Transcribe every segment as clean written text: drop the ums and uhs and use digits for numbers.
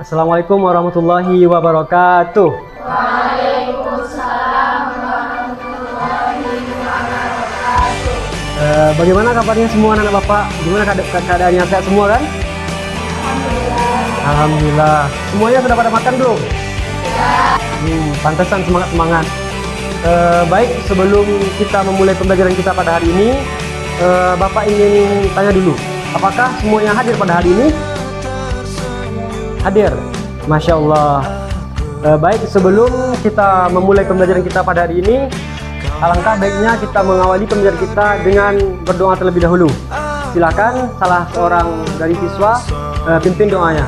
Assalamualaikum warahmatullahi wabarakatuh. Waalaikumsalam warahmatullahi wabarakatuh. Bagaimana kabarnya semua anak-anak Bapak? Gimana keadaannya, sehat semua kan? Alhamdulillah. Semuanya sudah pada makan belum? Pantesan semangat-semangat. Baik, sebelum kita memulai pembelajaran kita pada hari ini, Bapak ingin tanya dulu, apakah semuanya hadir pada hari ini? Hadir, Masya Allah. Baik, sebelum kita memulai pembelajaran kita pada hari ini, alangkah baiknya kita mengawali pembelajaran kita dengan berdoa terlebih dahulu. Silakan salah seorang dari siswa pimpin doanya.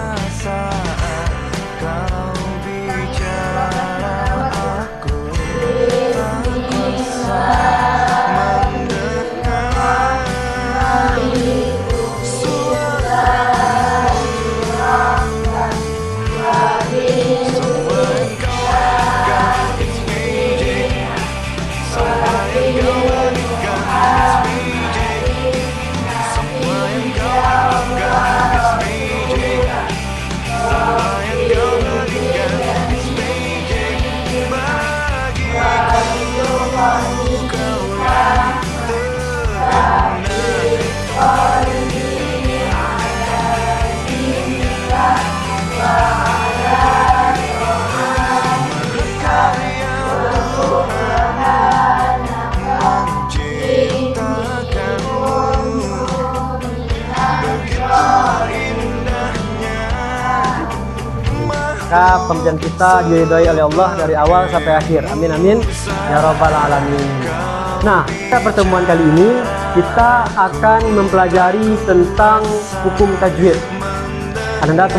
Pembelajaran kita diridhoi oleh Allah dari awal sampai akhir. Amin amin ya rabbal alamin. Nah, pada pertemuan kali ini kita akan mempelajari tentang hukum tajwid. Anda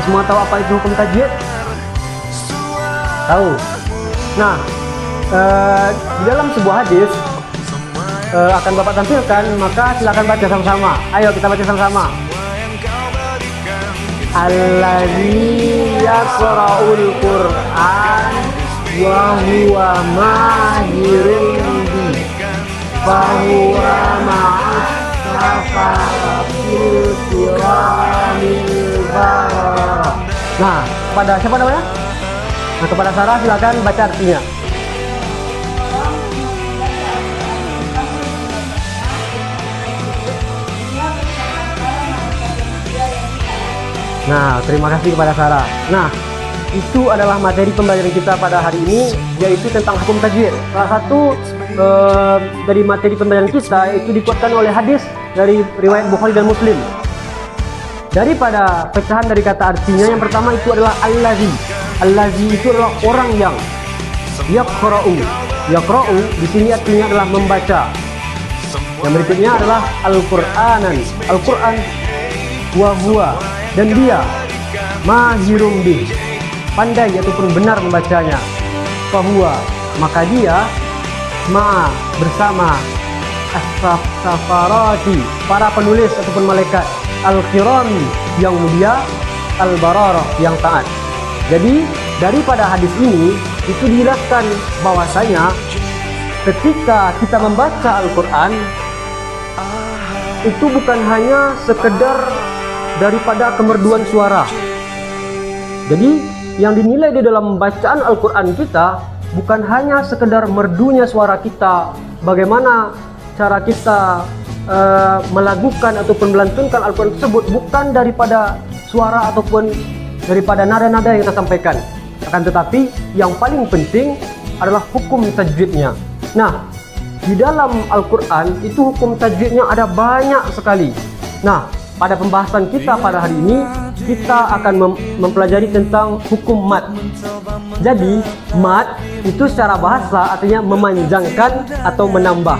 semua tahu apa itu hukum tajwid? Tahu? Nah, di dalam sebuah hadis akan Bapak tampilkan, maka silakan baca sama-sama. Ayo kita baca sama-sama. Alladzi yaqra'ul Qur'an wa huwa mahirun bi fa huwa ma'as safatil kiramil bararah. Nah, kepada siapa namanya? Nah, kepada Sarah silakan baca artinya. Nah, terima kasih kepada Sarah. Nah, itu adalah materi pembelajaran kita pada hari ini, yaitu tentang hukum tajwid. Salah satu dari materi pembelajaran kita itu dikuatkan oleh hadis dari riwayat Bukhari dan Muslim. Daripada pecahan dari kata artinya, yang pertama itu adalah allazi. Allazi itu adalah orang yang yaqra'u. Yaqra'u di sini artinya adalah membaca. Yang berikutnya adalah Al-Qur'anan. Al-Qur'an wa huwa, dan dia mahirum bih, pandai ataupun benar membacanya. Fahuwa, maka dia ma'a, bersama as-safarati, para penulis ataupun malaikat, al-kirami, yang mulia, al-bararah, yang taat. Jadi daripada hadis ini itu dijelaskan bahwasanya ketika kita membaca Al-Quran itu bukan hanya sekedar daripada kemerduan suara. Jadi yang dinilai di dalam bacaan Al-Quran kita bukan hanya sekedar merdunya suara kita, bagaimana cara kita melakukan ataupun melantunkan Al-Quran tersebut, bukan daripada suara ataupun daripada nada-nada yang kita sampaikan, akan tetapi yang paling penting adalah hukum tajwidnya. Nah, di dalam Al-Quran itu hukum tajwidnya ada banyak sekali. Nah, pada pembahasan kita pada hari ini, kita akan mempelajari tentang hukum mad. Jadi, mad itu secara bahasa artinya memanjangkan atau menambah.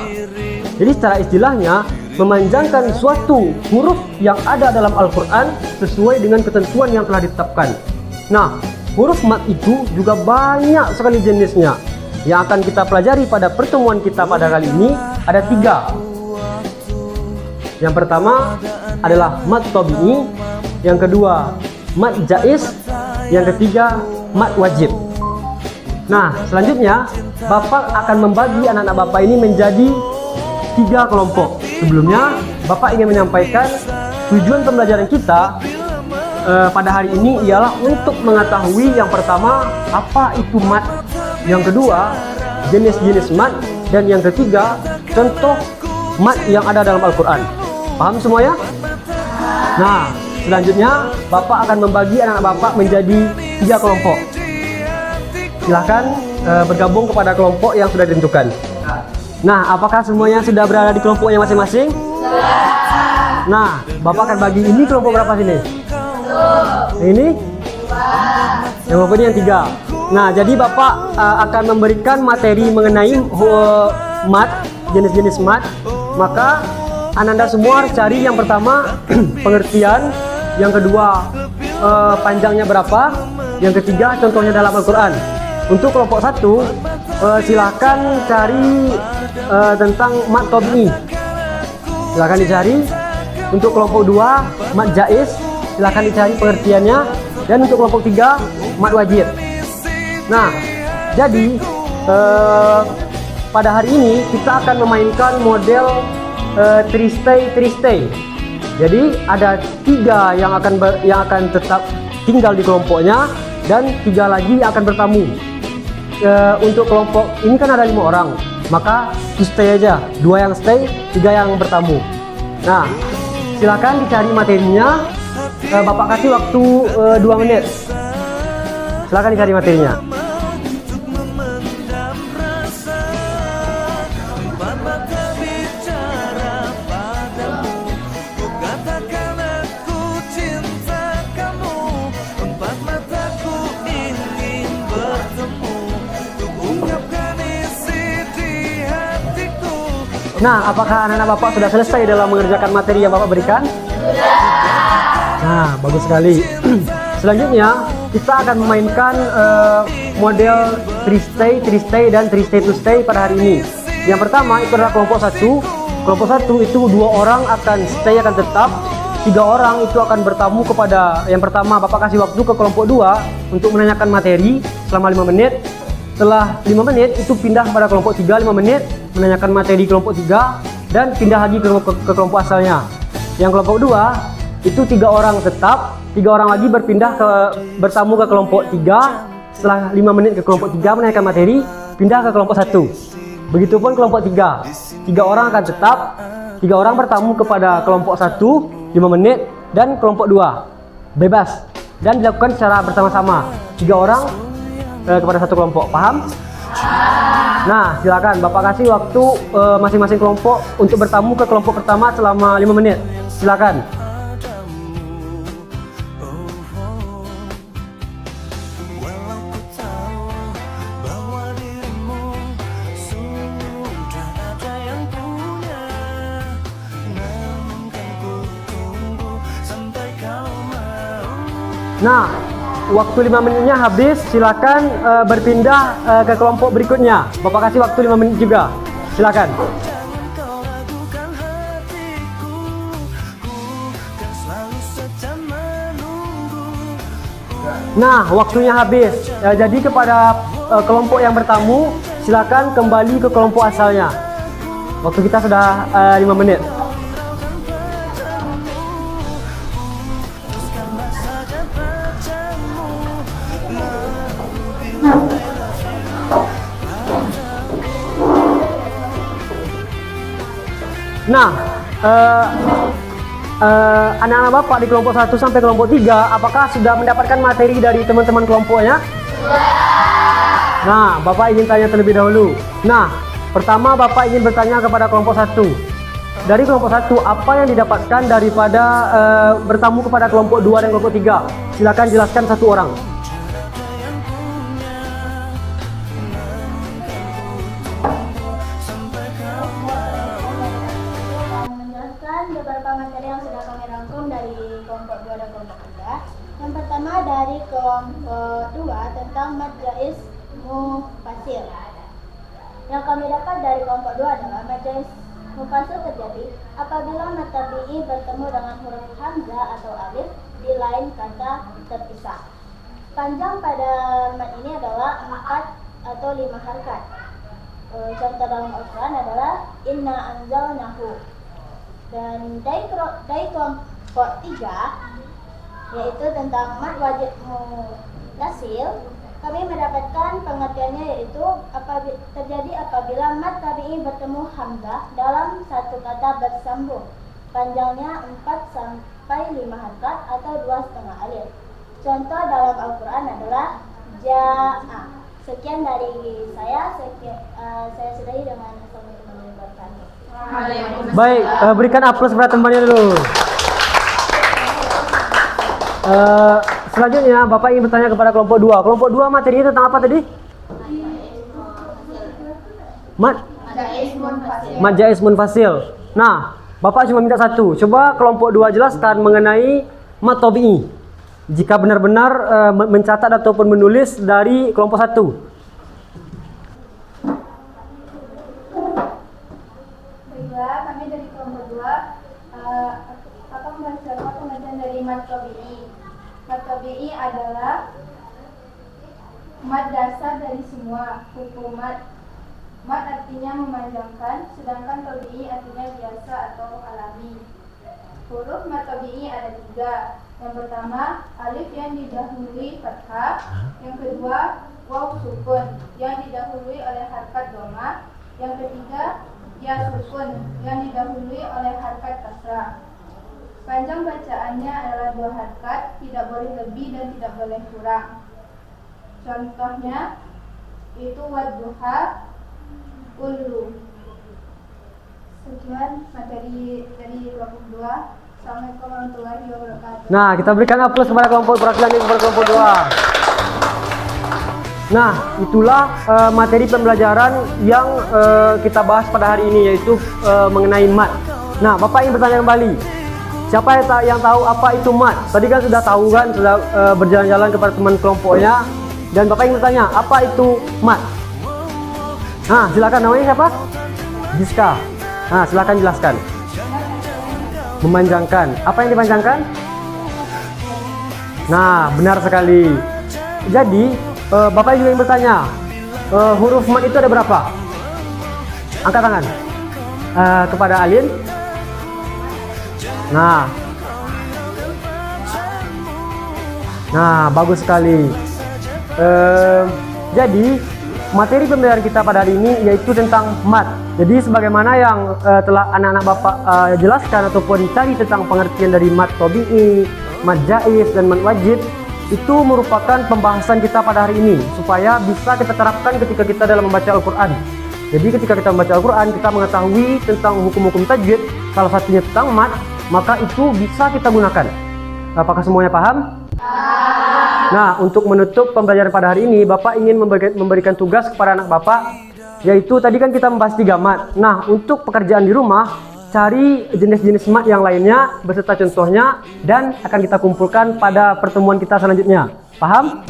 Jadi secara istilahnya, memanjangkan suatu huruf yang ada dalam Al-Quran sesuai dengan ketentuan yang telah ditetapkan. Nah, huruf mad itu juga banyak sekali jenisnya. Yang akan kita pelajari pada pertemuan kita pada kali ini ada 3. Yang pertama adalah mad tabi'i, yang kedua mad jaiz, yang ketiga mad wajib. Nah, selanjutnya Bapak akan membagi anak-anak Bapak ini menjadi 3 kelompok. Sebelumnya Bapak ingin menyampaikan tujuan pembelajaran kita pada hari ini ialah untuk mengetahui yang pertama apa itu mat, yang kedua jenis-jenis mat, dan yang ketiga contoh mat yang ada dalam Al-Quran. Paham semuanya? Nah, selanjutnya Bapak akan membagi anak-anak Bapak menjadi 3 kelompok. Silahkan bergabung kepada kelompok yang sudah ditentukan. Nah, apakah semuanya sudah berada di kelompoknya masing-masing? Nah, Bapak akan bagi ini kelompok berapa sini? Ini? Yang kelompok ini yang 3. Nah, jadi Bapak akan memberikan materi mengenai mat, jenis-jenis mat. Maka Ananda semua cari yang pertama pengertian, yang kedua panjangnya berapa, yang ketiga contohnya dalam Al-Quran. Untuk kelompok 1 silahkan cari tentang mat tabi'i, silahkan dicari. Untuk kelompok 2 mat jaiz, silahkan dicari pengertiannya. Dan untuk kelompok 3 mat wajib. Nah, jadi pada hari ini kita akan memainkan model three-stay. Jadi ada 3 yang akan tetap tinggal di kelompoknya dan 3 lagi yang akan bertamu. Untuk kelompok ini kan ada 5 orang, maka stay aja, 2 yang stay, 3 yang bertamu. Nah, silakan dicari materinya. Bapak kasih waktu 2 menit. Silakan dicari materinya. Nah, apakah anak-anak Bapak sudah selesai dalam mengerjakan materi yang Bapak berikan? Nah, bagus sekali. Selanjutnya kita akan memainkan model three-stay dan three-stay pada hari ini. Yang pertama itu adalah kelompok 1. Kelompok 1 itu 2 orang akan stay, akan tetap. 3 orang itu akan bertamu kepada yang pertama. Bapak kasih waktu ke kelompok 2 untuk menanyakan materi selama 5 menit. Setelah 5 menit itu pindah pada kelompok 3, 5 menit menanyakan materi kelompok 3 dan pindah lagi ke kelompok asalnya. Yang kelompok 2 itu 3 orang tetap, 3 orang lagi bertamu ke kelompok 3. Setelah 5 menit ke kelompok 3 menanyakan materi, pindah ke kelompok 1. Begitupun kelompok 3, 3 orang akan tetap, 3 orang bertamu kepada kelompok 1 5 menit, dan kelompok 2 bebas dan dilakukan secara bersama-sama, 3 orang kepada satu kelompok. Paham? Nah, silakan Bapak kasih waktu masing-masing kelompok untuk bertamu ke kelompok pertama selama 5 menit. Silakan. Nah, waktu 5 menitnya habis, silakan berpindah ke kelompok berikutnya. Bapak kasih waktu 5 menit juga. Silakan. Nah, waktunya habis. Jadi kepada kelompok yang bertamu, silakan kembali ke kelompok asalnya. Waktu kita sudah 5 menit. Nah, anak-anak Bapak di kelompok 1 sampai kelompok 3, apakah sudah mendapatkan materi dari teman-teman kelompoknya? Nah, Bapak ingin tanya terlebih dahulu. Nah, pertama Bapak ingin bertanya kepada kelompok 1. Dari kelompok 1, apa yang didapatkan daripada bertamu kepada kelompok 2 dan kelompok 3? Silakan jelaskan satu orang. Beberapa materi yang sudah kami rangkum dari kelompok 2 dan kelompok 3. Yang pertama dari kelompok 2 tentang mad jaiz mufassir. Yang kami dapat dari kelompok 2 adalah mad jaiz mufassir terjadi apabila mad tabi'i bertemu dengan huruf hamzah atau alif di lain kata terpisah. Panjang pada mad ini adalah 4 atau 5 harakat. Contoh dalam Al-Quran adalah inna anzalnahu. Dan dari kelompok 3 yaitu tentang mad wajib mutasil. Kami mendapatkan pengertiannya yaitu terjadi apabila mad tabi'i bertemu hamzah dalam satu kata bersambung, panjangnya 4 sampai 5 harakat atau 2,5 alif. Contoh dalam Al-Quran adalah ja'a. Sekian dari saya. Saya sudahi dengan assalamualaikum warahmatullahi wabarakatuh. Baik, berikan aplaus kepada temannya dulu. Selanjutnya Bapak ingin bertanya kepada kelompok 2. Kelompok 2 materinya tentang apa tadi? Mad jaiz munfasil. Nah, Bapak cuma minta satu. Coba kelompok 2 jelaskan mengenai mad tabi'i. Jika benar-benar mencatat ataupun menulis dari kelompok 1. Baiklah, kami dari kelompok 2 akan membacakan pengertian dari mad tabi'i. Mad tabi'i adalah mad dasar dari semua hukum mad. Mad artinya memanjangkan, sedangkan tabi'i artinya biasa atau alami. Huruf mad tabi'i ada 3. Yang pertama, alif yang didahului fathah. Yang kedua, waw sukun yang didahului oleh harakat dhamma. Yang ketiga, ya sukun yang didahului oleh harakat kasrah. Panjang bacaannya adalah 2 harakat, tidak boleh lebih dan tidak boleh kurang. Contohnya itu wadduha, ulu. Sekian materi dari kelompok 2. Assalamualaikum warahmatullahi wabarakatuh. Nah, kita berikan aplaus kepada kelompok perwakilan ini kepada kelompok 2. Nah, itulah materi pembelajaran yang kita bahas pada hari ini, yaitu mengenai mad. Nah, Bapak ingin bertanya kembali. Siapa yang tahu apa itu mad? Tadi kan sudah tahu kan, sudah berjalan-jalan kepada teman kelompoknya. Dan Bapak ingin bertanya, apa itu mad? Nah, silakan, namanya siapa? Giska. Nah, silakan jelaskan. Memanjangkan. Apa yang dipanjangkan? Nah, benar sekali. Jadi, Bapak juga ingin bertanya, huruf mad itu ada berapa? Angkat tangan. Kepada Alin. Nah, bagus sekali. Jadi, materi pembelajaran kita pada hari ini yaitu tentang mad. Jadi, sebagaimana yang telah anak-anak Bapak jelaskan ataupun tadi tentang pengertian dari mad tabi'i, mad jaiz dan mad wajib, itu merupakan pembahasan kita pada hari ini supaya bisa kita terapkan ketika kita dalam membaca Al-Quran. Jadi, ketika kita membaca Al-Quran, kita mengetahui tentang hukum-hukum tajwid, salah satunya tentang mad, maka itu bisa kita gunakan. Apakah semuanya paham? Nah, untuk menutup pembelajaran pada hari ini, Bapak ingin memberikan tugas kepada anak Bapak, yaitu tadi kan kita membahas 3 mad. Nah, untuk pekerjaan di rumah, cari jenis-jenis mad yang lainnya beserta contohnya dan akan kita kumpulkan pada pertemuan kita selanjutnya. Paham?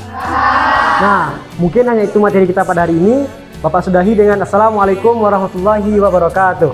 Nah, mungkin hanya itu materi kita pada hari ini. Bapak sudahi dengan assalamualaikum warahmatullahi wabarakatuh.